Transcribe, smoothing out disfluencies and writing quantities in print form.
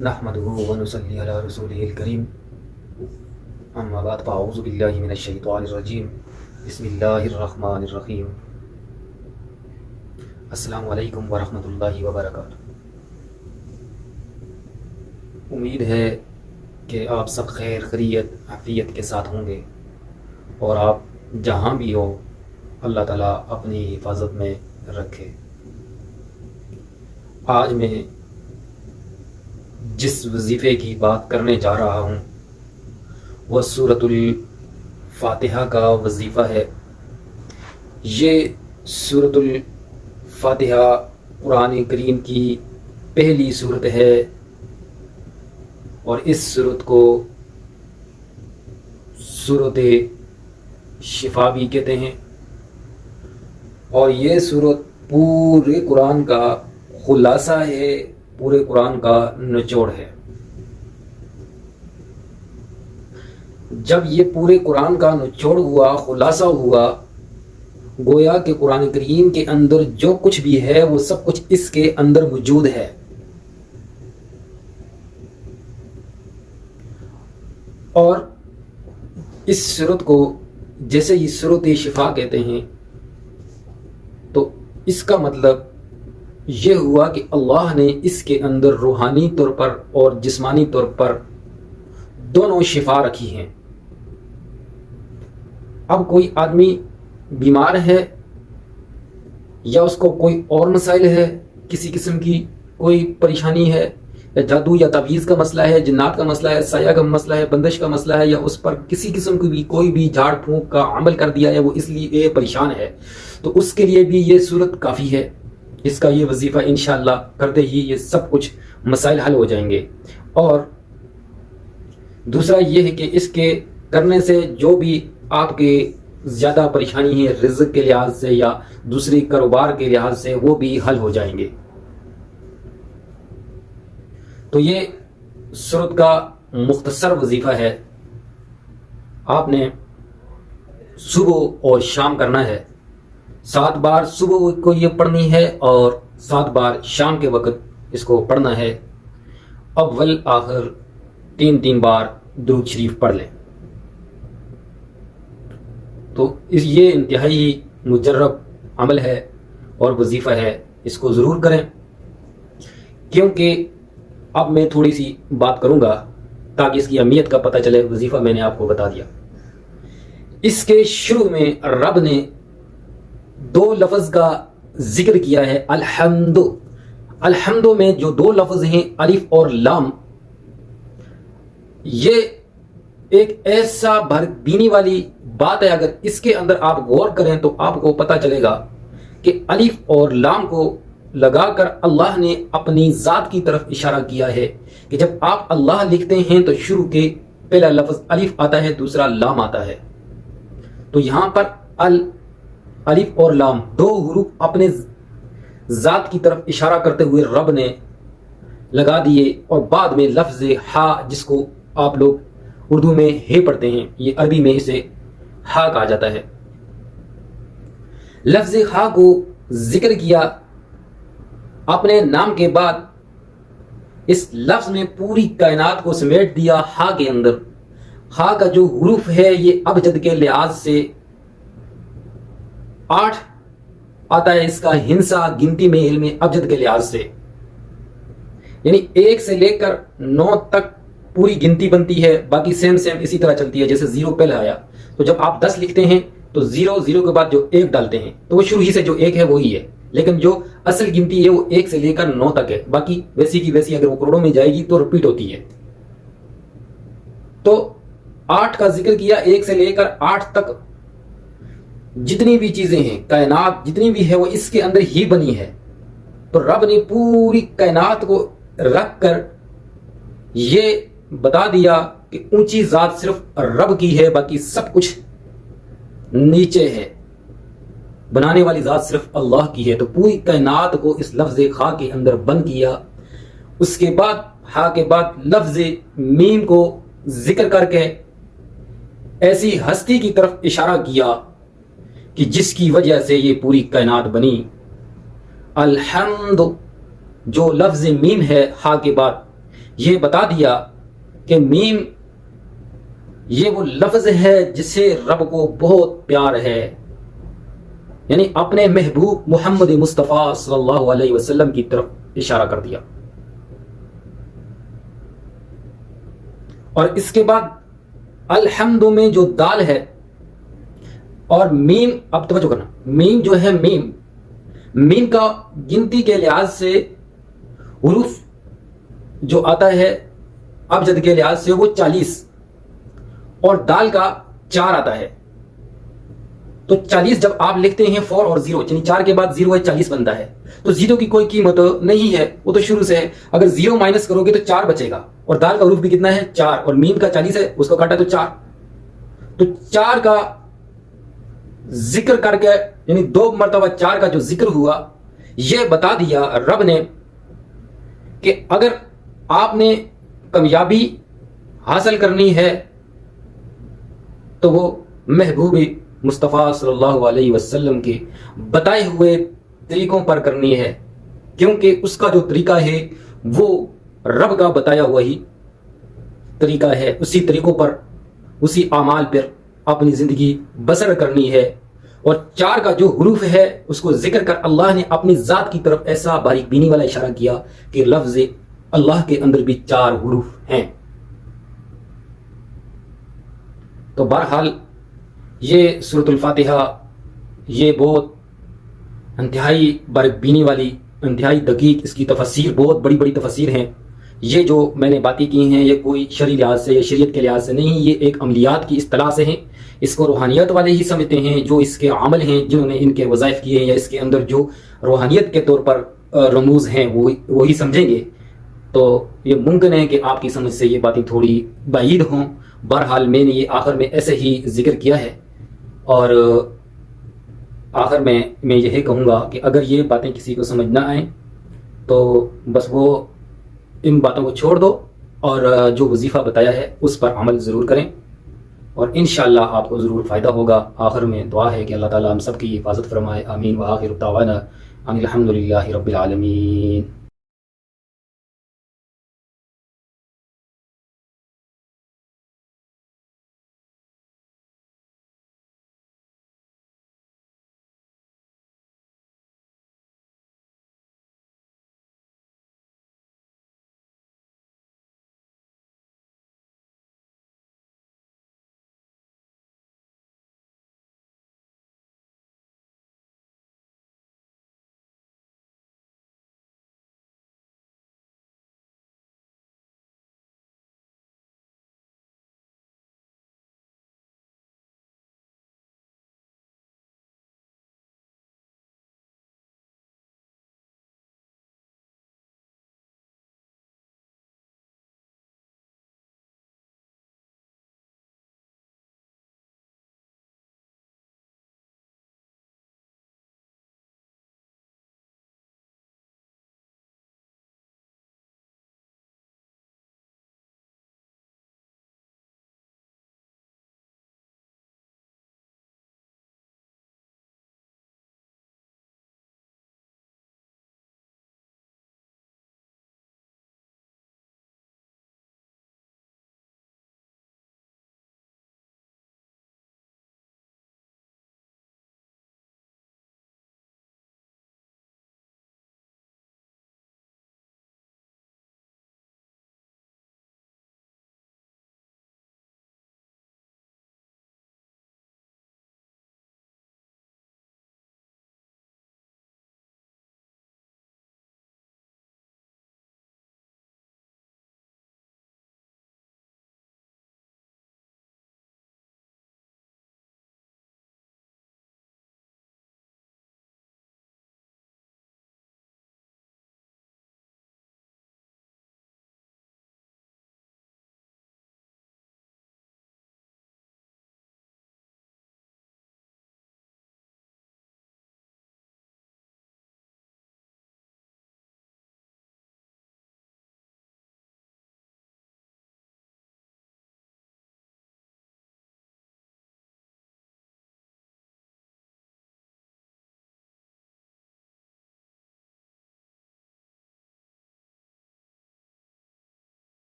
نحمده ونصلي على رسوله الكريم اما بعد فاعوذ بالله من الشیطان الرجیم بسم اللہ الرحمن الرحیم السلام علیکم ورحمۃ اللہ وبرکاتہ۔ امید ہے کہ آپ سب خیر خیریت عافیت کے ساتھ ہوں گے اور آپ جہاں بھی ہو اللہ تعالیٰ اپنی حفاظت میں رکھے۔ آج میں جس وظیفے کی بات کرنے جا رہا ہوں وہ سورۃ الفاتحہ کا وظیفہ ہے۔ یہ سورۃ الفاتحہ قرآن کریم کی پہلی سورت ہے اور اس سورت کو سورۃ شفا بھی کہتے ہیں، اور یہ سورت پورے قرآن کا خلاصہ ہے، پورے قرآن کا نچوڑ ہے۔ جب یہ پورے قرآن کا نچوڑ ہوا، خلاصہ ہوا، گویا کہ قرآن کریم کے اندر جو کچھ بھی ہے وہ سب کچھ اس کے اندر موجود ہے۔ اور اس سورت کو جیسے یہ سورۃ شفا کہتے ہیں، تو اس کا مطلب یہ ہوا کہ اللہ نے اس کے اندر روحانی طور پر اور جسمانی طور پر دونوں شفا رکھی ہیں۔ اب کوئی آدمی بیمار ہے یا اس کو کوئی اور مسائل ہے، کسی قسم کی کوئی پریشانی ہے، یا جادو یا تعویذ کا مسئلہ ہے، جنات کا مسئلہ ہے، سایہ کا مسئلہ ہے، بندش کا مسئلہ ہے، یا اس پر کسی قسم کی بھی کوئی بھی جھاڑ پھونک کا عمل کر دیا ہے، وہ اس لیے پریشان ہے، تو اس کے لیے بھی یہ صورت کافی ہے۔ اس کا یہ وظیفہ انشاءاللہ کرتے ہی یہ سب کچھ مسائل حل ہو جائیں گے۔ اور دوسرا یہ ہے کہ اس کے کرنے سے جو بھی آپ کے زیادہ پریشانی ہے رزق کے لحاظ سے یا دوسری کاروبار کے لحاظ سے، وہ بھی حل ہو جائیں گے۔ تو یہ سورت کا مختصر وظیفہ ہے۔ آپ نے صبح اور شام کرنا ہے، 7 بار صبح کو یہ پڑھنی ہے اور 7 بار شام کے وقت اس کو پڑھنا ہے۔ اول آخر 3 بار درود شریف پڑھ لیں۔ تو یہ انتہائی مجرب عمل ہے اور وظیفہ ہے، اس کو ضرور کریں۔ کیونکہ اب میں تھوڑی سی بات کروں گا تاکہ اس کی اہمیت کا پتہ چلے۔ وظیفہ میں نے آپ کو بتا دیا۔ اس کے شروع میں رب نے 2 لفظ کا ذکر کیا ہے، الحمد۔ الحمد میں جو 2 لفظ ہیں الف اور لام، یہ ایک ایسا بھربینی والی بات ہے۔ اگر اس کے اندر آپ غور کریں تو آپ کو پتہ چلے گا کہ الف اور لام کو لگا کر اللہ نے اپنی ذات کی طرف اشارہ کیا ہے کہ جب آپ اللہ لکھتے ہیں تو شروع کے پہلا لفظ الف آتا ہے، دوسرا لام آتا ہے۔ تو یہاں پر الف اور لام 2 حروف اپنے ذات کی طرف اشارہ کرتے ہوئے رب نے لگا دیے، اور بعد میں لفظ ہا، جس کو آپ لوگ اردو میں ہے پڑھتے ہیں، یہ عربی میں اسے ہا کہا جاتا ہے۔ لفظ ہا کو ذکر کیا اپنے نام کے بعد، اس لفظ نے پوری کائنات کو سمیٹ دیا ہا کے اندر۔ ہا کا جو حروف ہے یہ ابجد کے لحاظ سے 8 آتا ہے، اس کا ہندسہ گنتی میں علم ابجد کے لحاظ سے، یعنی 1 سے لے کر 9 تک پوری گنتی بنتی ہے۔ باقی سیم اسی طرح چلتی ہے، جیسے 0 پہلے آیا تو جب آپ 10 لکھتے ہیں تو 0 کے بعد جو 1 ڈالتے ہیں تو وہ شروع ہی سے جو 1 ہے وہی ہے، لیکن جو اصل گنتی ہے وہ 1 سے لے کر 9 تک ہے۔ باقی ویسی کی ویسی اگر وہ کروڑوں میں جائے گی تو رپیٹ ہوتی ہے۔ تو 8 کا ذکر کیا، 1 سے لے کر 8 تک جتنی بھی چیزیں ہیں، کائنات جتنی بھی ہے وہ اس کے اندر ہی بنی ہے۔ تو رب نے پوری کائنات کو رکھ کر یہ بتا دیا کہ اونچی ذات صرف رب کی ہے، باقی سب کچھ نیچے ہے، بنانے والی ذات صرف اللہ کی ہے۔ تو پوری کائنات کو اس لفظ خا کے اندر بند کیا۔ اس کے بعد ہا کے بعد لفظ میم کو ذکر کر کے ایسی ہستی کی طرف اشارہ کیا کہ جس کی وجہ سے یہ پوری کائنات بنی۔ الحمد جو لفظ میم ہے ہا کے بعد، یہ بتا دیا کہ میم یہ وہ لفظ ہے جسے رب کو بہت پیار ہے، یعنی اپنے محبوب محمد مصطفیٰ صلی اللہ علیہ وسلم کی طرف اشارہ کر دیا۔ اور اس کے بعد الحمد میں جو دال ہے اور میم، اب توجہ کرنا، میم جو ہے میم کا گنتی کے لحاظ سے حروف جو آتا ہے ابجد کے لحاظ سے وہ 40 اور دال کا 4 آتا ہے۔ تو 40 جب آپ لکھتے ہیں 4 اور 0، یعنی 4 کے بعد 0 ہے، 40 بنتا ہے۔ تو 0 کی کوئی قیمت نہیں ہے، وہ تو شروع سے ہے۔ اگر 0 مائنس کرو گے تو 4 بچے گا، اور دال کا حروف بھی کتنا ہے 4، اور میم کا 40 ہے، اس کو کاٹا تو 4۔ تو 4 کا ذکر کر کے، یعنی 2 مرتبہ 4 کا جو ذکر ہوا، یہ بتا دیا رب نے کہ اگر آپ نے کامیابی حاصل کرنی ہے تو وہ محبوب مصطفیٰ صلی اللہ علیہ وسلم کے بتائے ہوئے طریقوں پر کرنی ہے، کیونکہ اس کا جو طریقہ ہے وہ رب کا بتایا ہوا ہی طریقہ ہے۔ اسی طریقوں پر، اسی اعمال پر اپنی زندگی بسر کرنی ہے۔ اور 4 کا جو حروف ہے اس کو ذکر کر اللہ نے اپنی ذات کی طرف ایسا باریک بینی والا اشارہ کیا کہ لفظ اللہ کے اندر بھی 4 حروف ہیں۔ تو بہرحال یہ سورۃ الفاتحہ یہ بہت انتہائی باریک بینی والی، انتہائی دقیق، اس کی تفسیر بہت بڑی بڑی تفسیر ہیں۔ یہ جو میں نے باتیں کی ہیں یہ کوئی شرعی لحاظ سے یا شریعت کے لحاظ سے نہیں، یہ ایک عملیات کی اصطلاح سے ہیں۔ اس کو روحانیت والے ہی سمجھتے ہیں، جو اس کے عمل ہیں، جنہوں نے ان کے وظائف کیے ہیں، یا اس کے اندر جو روحانیت کے طور پر رموز ہیں وہی سمجھیں گے۔ تو یہ ممکن ہے کہ آپ کی سمجھ سے یہ باتیں تھوڑی بعید ہوں۔ بہرحال میں نے یہ آخر میں ایسے ہی ذکر کیا ہے، اور آخر میں یہی کہوں گا کہ اگر یہ باتیں کسی کو سمجھ نہ آئیں تو بس وہ ان باتوں کو چھوڑ دو، اور جو وظیفہ بتایا ہے اس پر عمل ضرور کریں، اور انشاءاللہ آپ کو ضرور فائدہ ہوگا۔ آخر میں دعا ہے کہ اللہ تعالیٰ ہم سب کی حفاظت فرمائے، آمین۔ وآخر دعوانا ان الحمد للہ رب العالمین۔